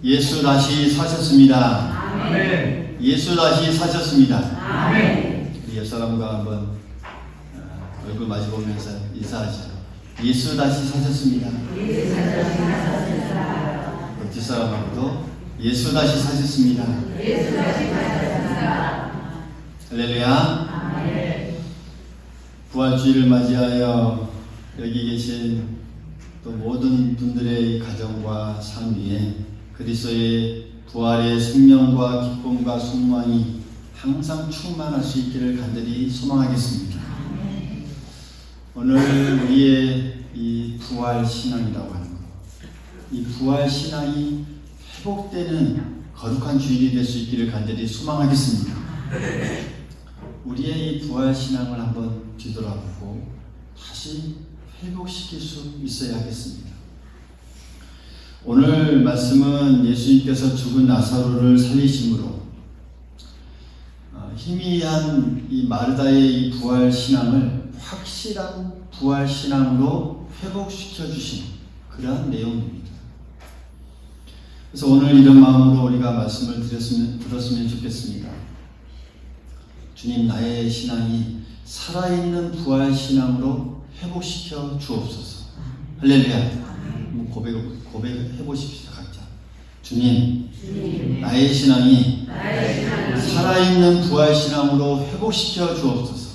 예수 다시 사셨습니다. 아멘. 예수 다시 사셨습니다. 아멘. 우리 옆 사람과 한번 얼굴 마주 보면서 인사하죠. 예수 다시 사셨습니다. 예수 다시 사셨습니다. 그 뒷사람하고도 예수 다시 사셨습니다. 예수 다시 사셨습니다. 할렐루야. 아멘. 부활주의를 맞이하여 여기 계신 또 모든 분들의 가정과 삶 위에 그리스도의 부활의 생명과 기쁨과 소망이 항상 충만할 수 있기를 간절히 소망하겠습니다. 오늘 우리의 이 부활 신앙이라고 하는 것, 이 부활 신앙이 회복되는 거룩한 주일이 될 수 있기를 간절히 소망하겠습니다. 우리의 이 부활 신앙을 한번 뒤돌아보고 다시 회복시킬 수 있어야 하겠습니다. 오늘 말씀은 예수님께서 죽은 나사로를 살리심으로 희미한 이 마르다의 이 부활 신앙을 확실한 부활 신앙으로 회복시켜 주신 그러한 내용입니다. 그래서 오늘 이런 마음으로 우리가 말씀을 들었으면 좋겠습니다. 주님, 나의 신앙이 살아있는 부활 신앙으로 회복시켜 주옵소서. 할렐루야. 고백해 보십시오, 각자. 주님, 나의 신앙이 살아있는 부활 신앙으로 회복시켜 주옵소서.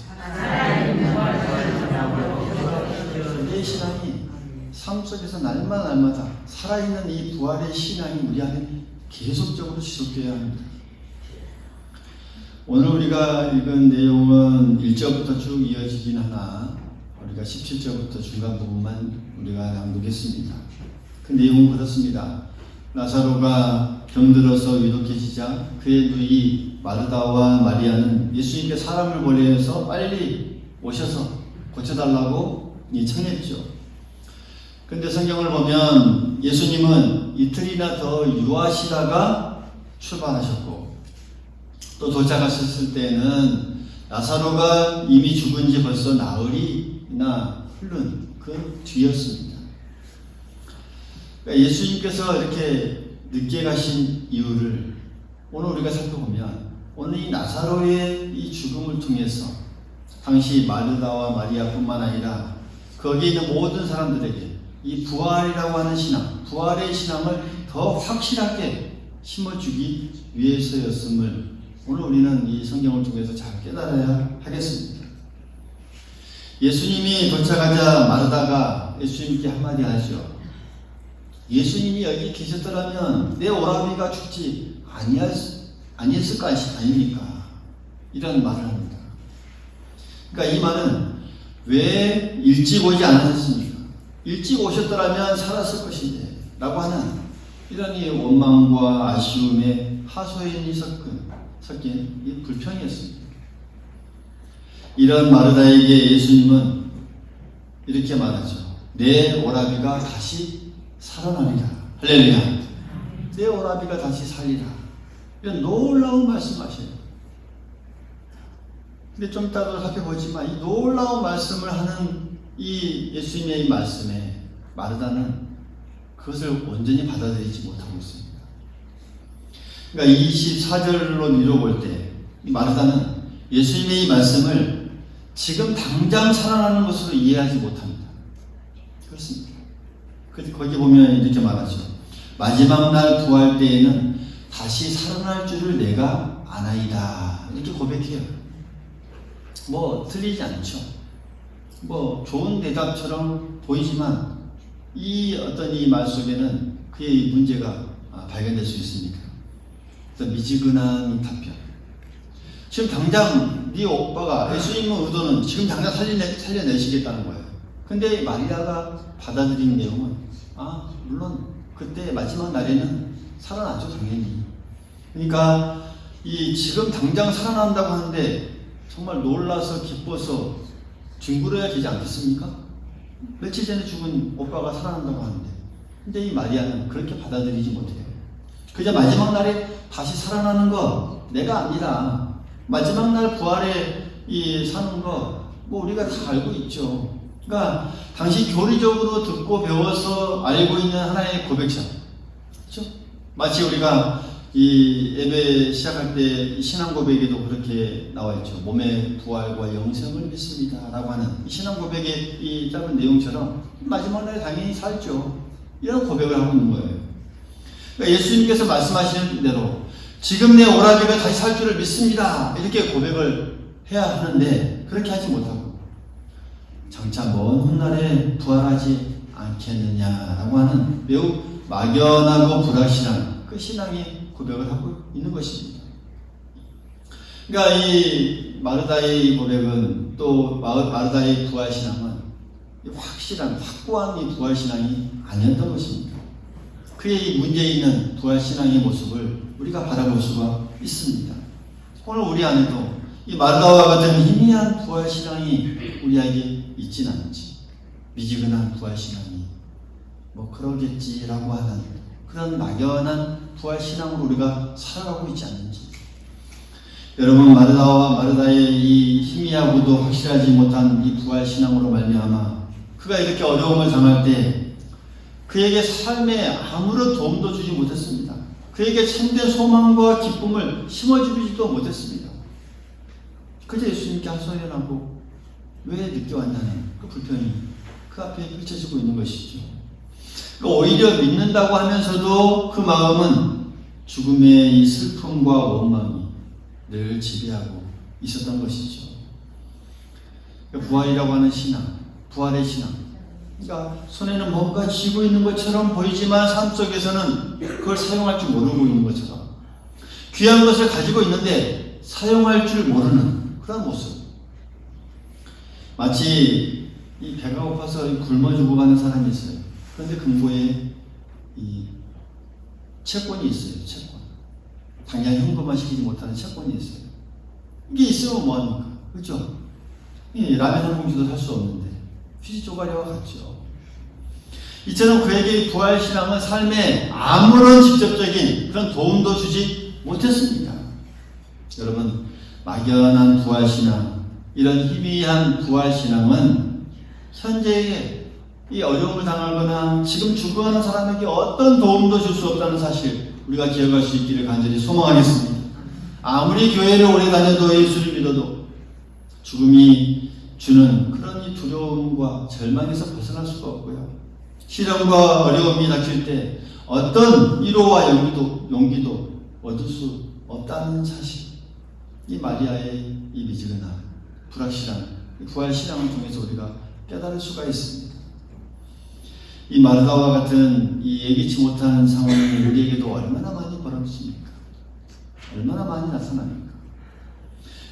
내 신앙이 삶 속에서 날마다 살아있는 이 부활의 신앙이 우리 안에 계속적으로 지속되어야 합니다. 오늘 우리가 읽은 내용은 1절부터 쭉 이어지긴 하나 우리가 17절부터 중간 부분만 우리가 낭독했습니다. 그 내용은 그렇습니다. 나사로가 병들어서 위독해지자 그의 누이 마르다와 마리아는 예수님께 사람을 보내서 빨리 오셔서 고쳐달라고 청했죠. 그런데 성경을 보면 예수님은 이틀이나 더 유하시다가 출발하셨고 또 도착하셨을 때는 나사로가 이미 죽은 지 벌써 나흘이나 흐른 그 뒤였습니다. 그러니까 예수님께서 이렇게 늦게 가신 이유를 오늘 우리가 살펴보면 오늘 이 나사로의 이 죽음을 통해서 당시 마르다와 마리아뿐만 아니라 거기에 있는 모든 사람들에게 이 부활이라고 하는 신앙, 부활의 신앙을 더 확실하게 심어주기 위해서였음을 오늘 우리는 이 성경을 통해서 잘 깨달아야 하겠습니다. 예수님이 도착하자 마르다가 예수님께 한마디 하죠. 예수님이 여기 계셨더라면 내 오라비가 죽지 아니었을 거 아닙니까? 이런 말을 합니다. 그러니까 이 말은 왜 일찍 오지 않으셨습니까? 일찍 오셨더라면 살았을 것인데 라고 하는 이런 이 원망과 아쉬움의 하소연이 섞인 이 불평이었습니다. 이런 마르다에게 예수님은 이렇게 말하죠. 내 오라비가 다시 살아나리라. 할렐루야. 내 오라비가 다시 살리라. 이런 놀라운 말씀하셔요. 근데 좀 이따가 살펴보지만 이 놀라운 말씀을 하는 이 예수님의 이 말씀에 마르다는 그것을 온전히 받아들이지 못하고 있습니다. 그러니까 24절로 미뤄볼 때 마르다는 예수님의 이 말씀을 지금 당장 살아나는 것으로 이해하지 못합니다. 그렇습니다. 거기 보면 이렇게 말하죠. 마지막 날 부활 때에는 다시 살아날 줄을 내가 아나이다. 이렇게 고백해요. 틀리지 않죠. 좋은 대답처럼 보이지만 이 말 속에는 그의 문제가 발견될 수 있습니다. 미지근한 답변. 지금 당장 네 오빠가 예수님의 의도는 지금 당장 살려내시겠다는 거예요. 근데 마리아가 받아들인 내용은 물론 그때 마지막 날에는 살아나죠, 당연히. 그러니까 지금 당장 살아난다고 하는데 정말 놀라서 기뻐서 뒹굴어야 되지 않겠습니까? 며칠 전에 죽은 오빠가 살아난다고 하는데 근데 이 마리아는 그렇게 받아들이지 못해요. 그저 마지막 날에 다시 살아나는 거 내가 아니라 마지막 날 부활에 사는 거 우리가 다 알고 있죠. 그러니까 당시 교리적으로 듣고 배워서 알고 있는 하나의 고백처럼, 그렇죠? 마치 우리가 이 예배 시작할 때 신앙 고백에도 그렇게 나와 있죠. 몸의 부활과 영생을 믿습니다 라고 하는 이 신앙 고백의 이 짧은 내용처럼 마지막 날에 당연히 살죠. 이런 고백을 하고 있는 거예요. 그러니까 예수님께서 말씀하시는 대로 지금 내 오라비가 다시 살 줄을 믿습니다 이렇게 고백을 해야 하는데 그렇게 하지 못하고 장차 먼 훗날에 부활하지 않겠느냐라고 하는 매우 막연하고 불확실한 그 신앙이 고백을 하고 있는 것입니다. 그러니까 이 마르다의 고백은 또 마르다의 부활신앙은 확실한 확고한 이 부활신앙이 아니었던 것입니다. 그의 이 문제 있는 부활신앙의 모습을 우리가 바라볼 수가 있습니다. 오늘 우리 안에도 이 마르다와 같은 희미한 부활신앙이 우리에게 있진 않은지, 미지근한 부활신앙이 뭐 그러겠지라고 하는 그런 막연한 부활신앙으로 우리가 살아가고 있지 않는지. 여러분, 마르다의 이 희미하고도 확실하지 못한 이 부활신앙으로 말미암아 그가 이렇게 어려움을 당할 때 그에게 삶에 아무런 도움도 주지 못했습니다. 그에게 참된 소망과 기쁨을 심어주지도 못했습니다. 그저 예수님께 하소연하고 왜 늦게 왔냐는 그 불평이 그 앞에 펼쳐지고 있는 것이죠. 그러니까 오히려 믿는다고 하면서도 그 마음은 죽음의 이 슬픔과 원망이 늘 지배하고 있었던 것이죠. 그러니까 부활이라고 하는 신앙, 부활의 신앙. 그러니까 손에는 뭔가 쥐고 있는 것처럼 보이지만 삶 속에서는 그걸 사용할 줄 모르고 있는 것처럼 귀한 것을 가지고 있는데 사용할 줄 모르는 그런 모습. 마치 이 배가 고파서 굶어 죽어가는 사람이 있어요. 그런데 금고에 이 채권이 있어요. 채권. 당장 현금화 시키지 못하는 채권이 있어요. 이게 있으면 뭐합니까? 그렇죠? 라면 한 봉지도 살 수 없는데 휴지 조가리와 같죠. 이처럼 그에게 부활신앙은 삶에 아무런 직접적인 그런 도움도 주지 못했습니다. 여러분, 막연한 부활신앙, 이런 희미한 부활신앙은 현재의 이 어려움을 당하거나 지금 죽어가는 사람에게 어떤 도움도 줄 수 없다는 사실 우리가 기억할 수 있기를 간절히 소망하겠습니다. 아무리 교회를 오래 다녀도 예수를 믿어도 죽음이 주는 그런 이 두려움과 절망에서 벗어날 수가 없고요. 시련과 어려움이 닥칠 때 어떤 위로와 용기도 얻을 수 없다는 사실. 이 마리아의 이 미지근한 불확실한 부활신앙을 통해서 우리가 깨달을 수가 있습니다. 이 마르다와 같은 이 예기치 못한 상황이 우리에게도 얼마나 많이 벌어집니까? 얼마나 많이 나타납니까?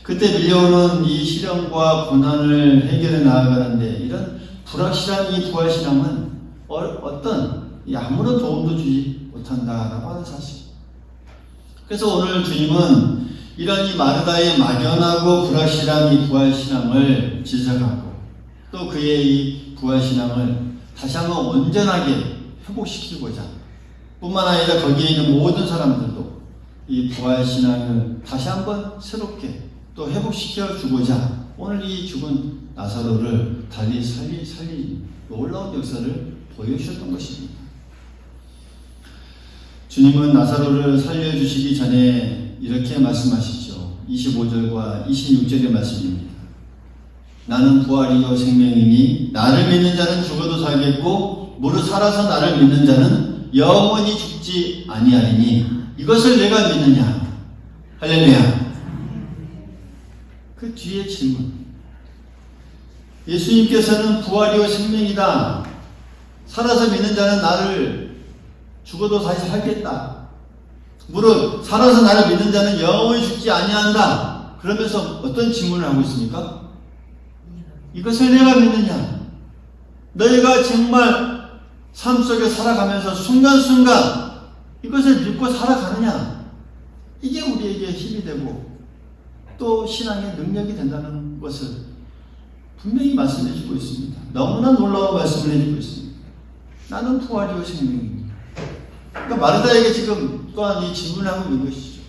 그때 밀려오는 이 시련과 고난을 해결해 나아가는데 이런 불확실한 이 부활신앙은 어떤 아무런 도움도 주지 못한다라고 하는 사실. 그래서 오늘 주님은 이런 이 마르다의 막연하고 불확실한 이 부활신앙을 지적하고 또 그의 이 부활신앙을 다시 한번 온전하게 회복시키고자 뿐만 아니라 거기에 있는 모든 사람들도 이 부활신앙을 다시 한번 새롭게 또 회복시켜 주고자 오늘 이 죽은 나사로를 달리 살린 놀라운 역사를 보여주셨던 것입니다. 주님은 나사로를 살려주시기 전에 이렇게 말씀하시죠. 25절과 26절의 말씀입니다. 나는 부활이요 생명이니 나를 믿는 자는 죽어도 살겠고 무릇 살아서 나를 믿는 자는 영원히 죽지 아니하리니 이것을 내가 믿느냐. 할렐루야. 그 뒤에 질문. 예수님께서는 부활이요 생명이다. 살아서 믿는 자는 나를 죽어도 다시 살겠다. 무릇 살아서 나를 믿는 자는 영원히 죽지 아니한다. 그러면서 어떤 질문을 하고 있습니까? 이것을 내가 믿느냐? 너희가 정말 삶 속에 살아가면서 순간순간 이것을 믿고 살아가느냐? 이게 우리에게 힘이 되고 또 신앙의 능력이 된다는 것을 분명히 말씀해 주고 있습니다. 너무나 놀라운 말씀을 해주고 있습니다. 나는 부활이요 생명입니다. 그러니까 마르다에게 지금 또한 이 질문을 하고 있는 것이죠.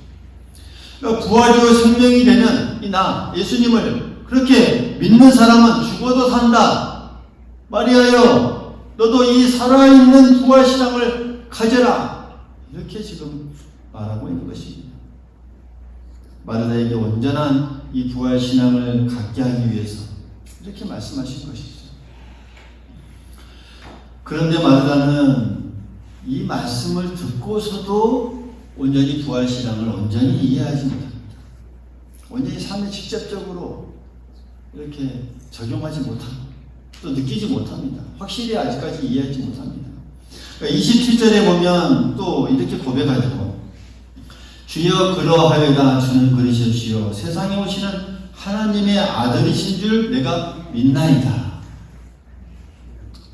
그러니까 부활이요 생명이 되는 이 나 예수님을 그렇게 믿는 사람은 죽어도 산다. 마리아여, 너도 이 살아있는 부활신앙을 가져라. 이렇게 지금 말하고 있는 것입니다. 마르다에게 온전한 이 부활신앙을 갖게 하기 위해서 이렇게 말씀하신 것이죠. 그런데 마르다는 이 말씀을 듣고서도 온전히 부활신앙을 온전히 이해하지 못합니다. 온전히 삶에 직접적으로 이렇게 적용하지 못하고 또 느끼지 못합니다. 확실히 아직까지 이해하지 못합니다. 그러니까 27절에 보면 또 이렇게 고백하죠. 주여 그러하여다 주는 그리스도시요 세상에 오시는 하나님의 아들이신 줄 내가 믿나이다.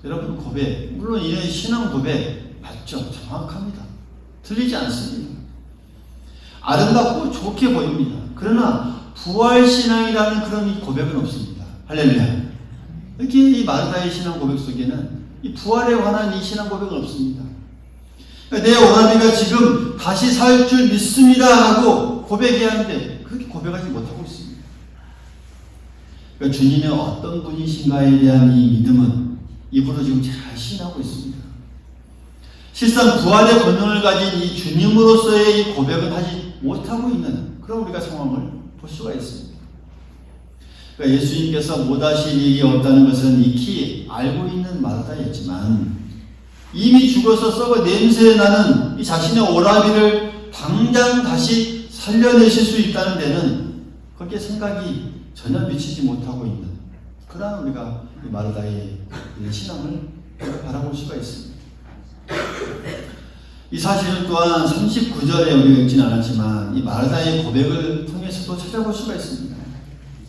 여러분 고백, 물론 이런 신앙 고백 맞죠? 정확합니다. 틀리지 않습니다. 아름답고 좋게 보입니다. 그러나 부활신앙이라는 그런 이 고백은 없습니다. 할렐루야. 이렇게 이 마르다의 신앙 고백 속에는 이 부활에 관한 이 신앙 고백은 없습니다. 내 오라비가 지금 다시 살 줄 믿습니다 하고 고백해야 하는데 그렇게 고백하지 못하고 있습니다. 그러니까 주님의 어떤 분이신가에 대한 이 믿음은 입으로 지금 잘 시인하고 있습니다. 실상 부활의 권능을 가진 이 주님으로서의 이 고백은 하지 못하고 있는 그런 우리가 상황을 볼 수가 있습니다. 그러니까 예수님께서 못하실 일이 없다는 것은 익히 알고 있는 마르다였지만 이미 죽어서 썩어 냄새나는 이 자신의 오라비를 당장 다시 살려내실 수 있다는 데는 거기에 생각이 전혀 미치지 못하고 있는 그러한 우리가 이 마르다의 신앙을 바라볼 수가 있습니다. 이 사실 또한 39절에 우리가 읽지는 않았지만 이 마르다의 고백을 통해서도 찾아볼 수가 있습니다.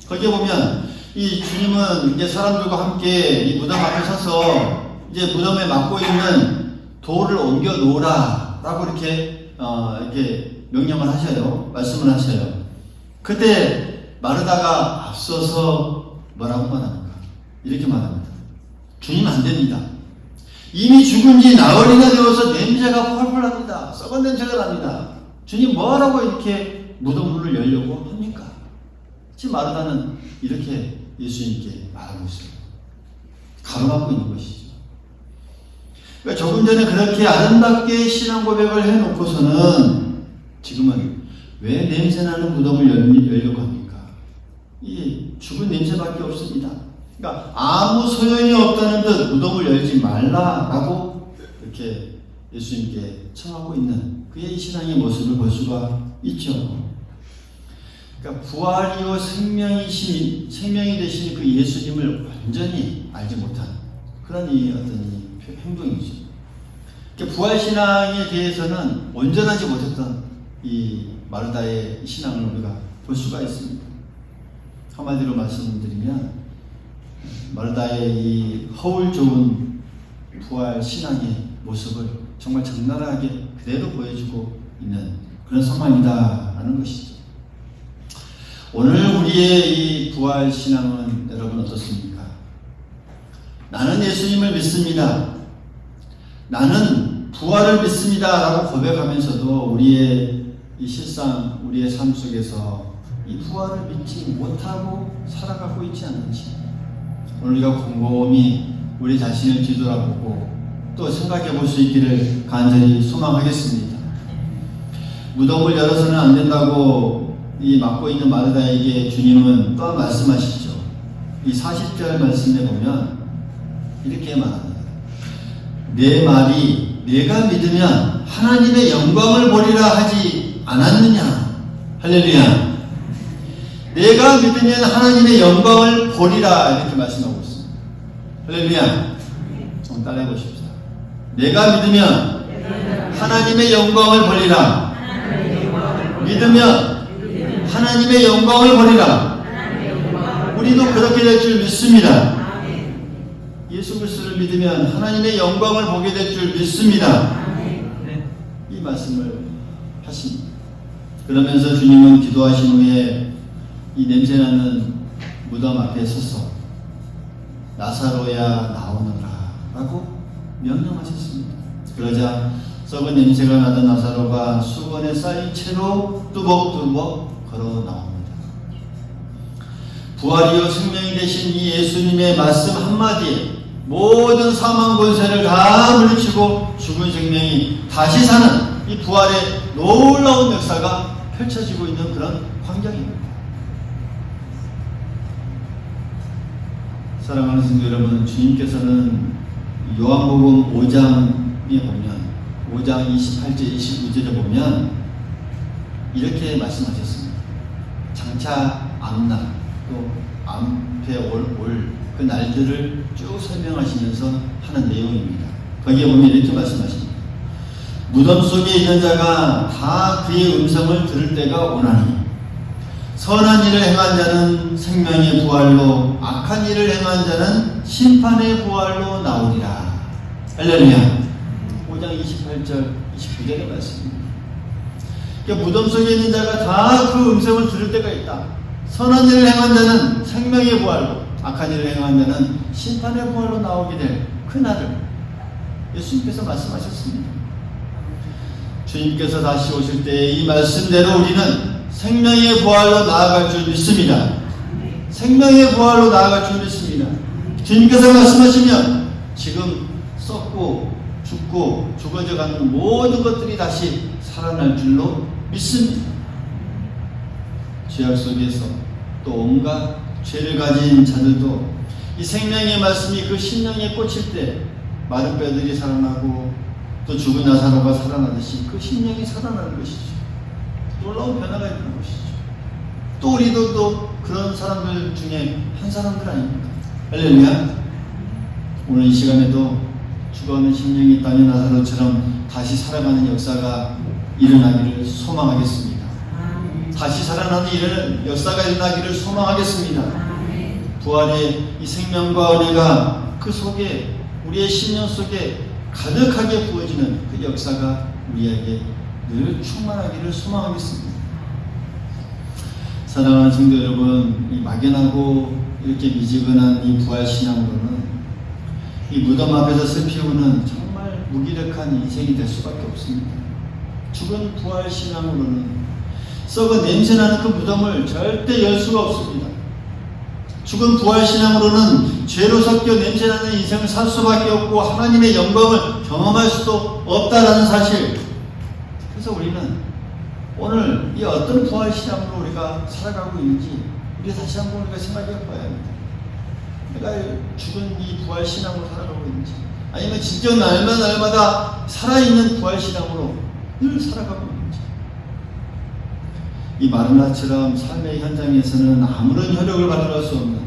거기에 보면 이 주님은 이제 사람들과 함께 이 무덤 앞에 서서 이제 무덤에 맡고 있는 돌을 옮겨 놓으라 라고 이렇게 명령을 하셔요. 말씀을 하셔요. 그때 마르다가 앞서서 뭐라고 말합니까? 이렇게 말합니다. 주님 안 됩니다. 이미 죽은 지 나흘이나 되어서 냄새가 펄펄 납니다. 썩은 냄새가 납니다. 주님 뭐하라고 이렇게 무덤문을 열려고 합니까? 지금 마르다는 이렇게 예수님께 말하고 있어요. 가로막고 있는 것이죠. 그러니까 조금 전에 그렇게 아름답게 신앙 고백을 해놓고서는 지금은 왜 냄새나는 무덤을 열려고 합니까? 이 죽은 냄새밖에 없습니다. 그러니까 아무 소용이 없다는 듯 무덤을 열지 말라라고 이렇게 예수님께 청하고 있는 그의 신앙의 모습을 볼 수가 있죠. 그러니까 부활이요 생명이 되신 그 예수님을 완전히 알지 못한 그런 이 어떤 행동이죠. 그러니까 부활신앙에 대해서는 온전하지 못했던 이 마르다의 신앙을 우리가 볼 수가 있습니다. 한마디로 말씀드리면 마르다의 이 허울 좋은 부활신앙의 모습을 정말 적나라하게 그대로 보여주고 있는 그런 상황이다라는 것이죠. 오늘 우리의 이 부활신앙은 여러분 어떻습니까? 나는 예수님을 믿습니다. 나는 부활을 믿습니다. 라고 고백하면서도 우리의 이 실상, 우리의 삶 속에서 이 부활을 믿지 못하고 살아가고 있지 않는지 오늘 우리가 곰곰이 우리 자신을 뒤돌아보고 또 생각해 볼 수 있기를 간절히 소망하겠습니다. 무덤을 열어서는 안 된다고 이 맡고 있는 마르다에게 주님은 또 말씀하시죠. 이 40절 말씀에 보면 이렇게 말합니다. 내 말이 내가 믿으면 하나님의 영광을 보리라 하지 않았느냐. 할렐루야. 내가 믿으면 하나님의 영광을 보리라 이렇게 말씀하고 있습니다. 할렐루야. 좀 따라해 보십시다. 내가 믿으면 하나님의 영광을 보리라. 믿으면 하나님의 영광을 보리라. 우리도 그렇게 될 줄 믿습니다. 예수 그리스도를 믿으면 하나님의 영광을 보게 될 줄 믿습니다. 이 말씀을 하십니다. 그러면서 주님은 기도하신 후에 이 냄새나는 무덤 앞에 서서 나사로야 나오너라 라고 명령하셨습니다. 그러자 썩은 냄새가 나던 나사로가 수건에 쌓인 채로 뚜벅뚜벅 걸어 나옵니다. 부활이요 생명이 되신 이 예수님의 말씀 한마디에 모든 사망 권세를 다 물리치고 죽은 생명이 다시 사는 이 부활의 놀라운 역사가 펼쳐지고 있는 그런 광경입니다. 사랑하는 성도 여러분, 주님께서는 요한복음 5장에 보면 5장 28절 29절에 보면 이렇게 말씀하셨습니다. 장차 앞날 또 앞에 올 그 날들을 쭉 설명하시면서 하는 내용입니다. 거기에 보면 이렇게 말씀하십니다. 무덤 속에 있는 자가 다 그의 음성을 들을 때가 오나니 선한 일을 행한 자는 생명의 부활로 악한 일을 행한 자는 심판의 부활로 나오리라. 할렐루야. 5장 28절 29절의 말씀입니다. 그러니까 무덤 속에 있는 자가 다 그 음성을 들을 때가 있다. 선한 일을 행한 자는 생명의 부활로 악한 일을 행한 자는 심판의 부활로 나오게 될 그날을 예수님께서 말씀하셨습니다. 주님께서 다시 오실 때 이 말씀대로 우리는 생명의 부활로 나아갈 줄 믿습니다. 생명의 부활로 나아갈 줄 믿습니다. 주님께서 말씀하시면 지금 썩고 죽고 죽어져 가는 모든 것들이 다시 살아날 줄로 믿습니다. 죄악 속에서 또 온갖 죄를 가진 자들도 이 생명의 말씀이 그 심령에 꽂힐 때 마른 뼈들이 살아나고 또 죽은 나사로가 살아나듯이 그 심령이 살아나는 것이죠. 놀라운 변화가 있는 것이죠. 또 우리도 또 그런 사람들 중에 한 사람들 아닙니까? 할렐루야. 오늘 이 시간에도 죽어가는 심령이 땅의 나사로처럼 다시 살아가는 역사가 일어나기를 소망하겠습니다. 다시 살아나는 이런 역사가 일어나기를 소망하겠습니다. 부활의 이 생명과 은혜가 그 속에 우리의 심령 속에 가득하게 부어지는 그 역사가 우리에게 늘 충만하기를 소망하겠습니다. 사랑하는 성도 여러분, 이 막연하고 이렇게 미지근한 이 부활신앙으로는 이 무덤 앞에서 슬피우는 정말 무기력한 인생이 될 수밖에 없습니다. 죽은 부활신앙으로는 썩은 냄새나는 그 무덤을 절대 열 수가 없습니다. 죽은 부활신앙으로는 죄로 섞여 냄새나는 인생을 살 수밖에 없고 하나님의 영광을 경험할 수도 없다라는 사실. 그래서 우리는 오늘 이 어떤 부활신앙으로 우리가 살아가고 있는지 우리가 다시 한번 우리가 생각해 봐야 합니다. 내가 죽은 이 부활신앙으로 살아가고 있는지, 아니면 진짜 날마다 살아있는 부활신앙으로 늘 살아가고 있는지. 이 마르나처럼 삶의 현장에서는 아무런 효력을 발휘할 수 없는,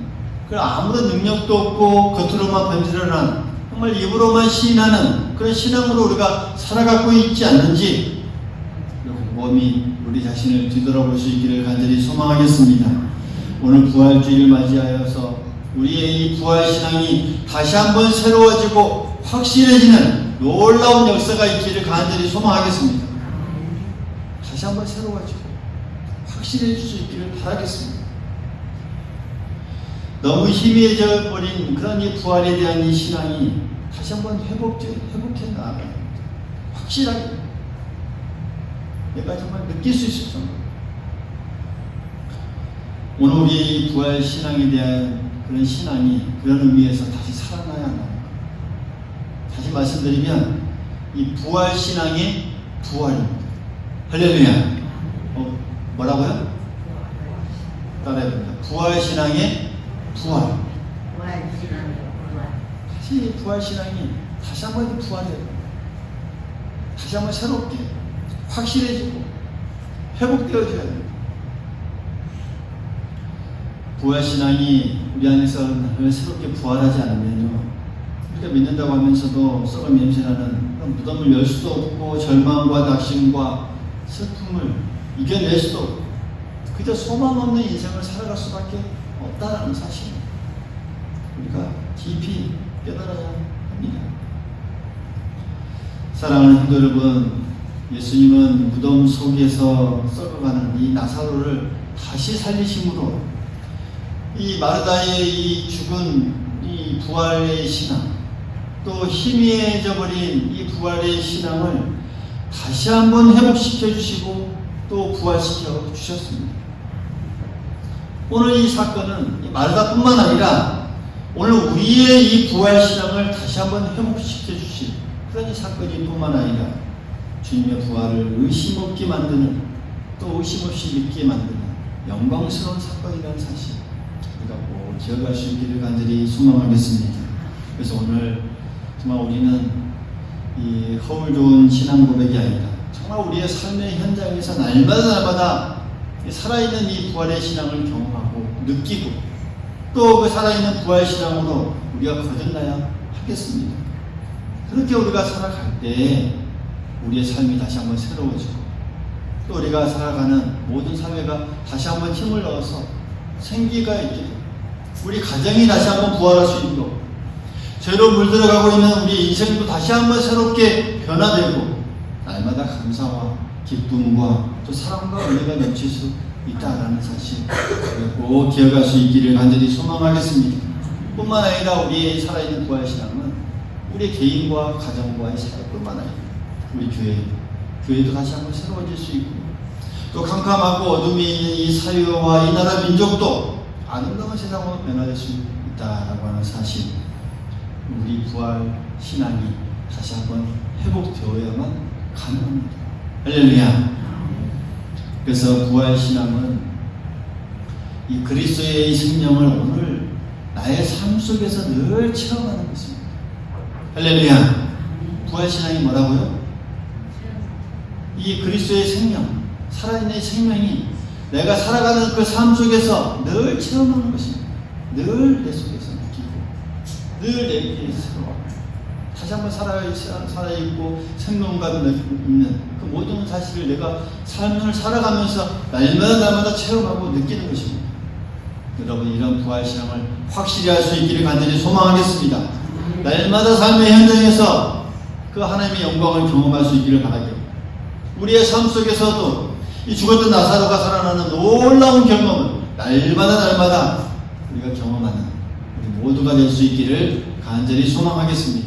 아무런 능력도 없고 겉으로만 변질하는, 정말 입으로만 시인하는 그런 신앙으로 우리가 살아가고 있지 않는지 몸이 우리 자신을 뒤돌아볼 수 있기를 간절히 소망하겠습니다. 오늘 부활주의를 맞이하여서 우리의 이 부활신앙이 다시 한번 새로워지고 확실해지는 놀라운 역사가 있기를 간절히 소망하겠습니다. 다시 한번 새로워지고 확실해질 수 있기를 바라겠습니다. 너무 희미해져 버린 그런 이 부활에 대한 이 신앙이 다시 한번 회복해 나가야 합니다. 확실하게 내가 정말 느낄 수 있을 정도로 오늘 우리의 이 부활 신앙에 대한 그런 신앙이 그런 의미에서 다시 살아나야 합니다. 다시 말씀드리면 이 부활 신앙의 부활입니다. 할렐루야. 뭐라고요? 따라해봅니다. 부활 신앙의 부활. 다시 부활 신앙이 다시 한번 부활해요. 다시 한번 새롭게 확실해지고 회복되어져야 됩니다. 부활 신앙이 우리 안에서 새롭게 부활하지 않으면요, 우리가 믿는다고 하면서도 썩은 냄새나는 그런 무덤을 열 수도 없고 절망과 낙심과 슬픔을 이겨낼 수도 없고 그저 소망 없는 인생을 살아갈 수밖에 없다는 사실, 우리가 깊이 깨달아야 합니다. 사랑하는 성도 여러분, 예수님은 무덤 속에서 썩어가는 이 나사로를 다시 살리심으로 이 마르다의 이 죽은 이 부활의 신앙, 또 희미해져 버린 이 부활의 신앙을 다시 한번 회복시켜 주시고 또 부활시켜 주셨습니다. 오늘 이 사건은 이 마르다뿐만 아니라 오늘 우리의 이 부활 신앙을 다시 한번 회복시켜 주실 그런 이 사건이 뿐만 아니라 주님의 부활을 의심 없게 만드는, 또 의심 없이 믿게 만드는 영광스러운 사건이라는 사실, 우리가 꼭 기억할 수 있기를 간절히 소망하겠습니다. 그래서 오늘 정말 우리는 이 허울 좋은 신앙 고백이 아니라 정말 우리의 삶의 현장에서 날마다 살아있는 이 부활의 신앙을 경험하고 느끼고, 또 그 살아있는 부활 신앙으로 우리가 거듭나야 하겠습니다. 그렇게 우리가 살아갈 때 우리의 삶이 다시 한번 새로워지고, 또 우리가 살아가는 모든 사회가 다시 한번 힘을 넣어서 생기가 있게, 우리 가정이 다시 한번 부활할 수 있도록, 죄로 물들어가고 있는 우리 인생도 다시 한번 새롭게 변화되고, 날마다 감사와 기쁨과 또 사랑과 은혜가 넘칠 수 있다라는 사실, 꼭 기억할 수 있기를 간절히 소망하겠습니다. 뿐만 아니라 우리의 살아있는 부활신앙은 우리 개인과 가정과의 사회뿐만 아니라 우리 교회도 다시 한번 새로워질 수 있고, 또 캄캄하고 어둠이 있는 이 사회와 이 나라 민족도 아름다운 세상으로 변화될 수 있다라고 하는 사실, 우리 부활 신앙이 다시 한번 회복되어야만 가능합니다. 할렐루야. 그래서 부활 신앙은 이 그리스도의 생명을 오늘 나의 삶 속에서 늘 체험하는 것입니다. 할렐루야. 부활 신앙이 뭐라고요? 이 그리스도의 생명, 살아있는 생명이 내가 살아가는 그 삶 속에서 늘 체험하는 것입니다. 늘 내 속에서 느끼고, 늘 내게 새로워 다시 한번 살아있고 생명감 있는 그 모든 사실을 내가 삶을 살아가면서 날마다 체험하고 느끼는 것입니다. 여러분, 이런 부활신앙을 확실히 할 수 있기를 간절히 소망하겠습니다. 날마다 삶의 현장에서 그 하나님의 영광을 경험할 수 있기를 바라겠고, 우리의 삶 속에서도 이 죽었던 나사로가 살아나는 놀라운 경험을 날마다 우리가 경험하는 우리 모두가 될 수 있기를 간절히 소망하겠습니다.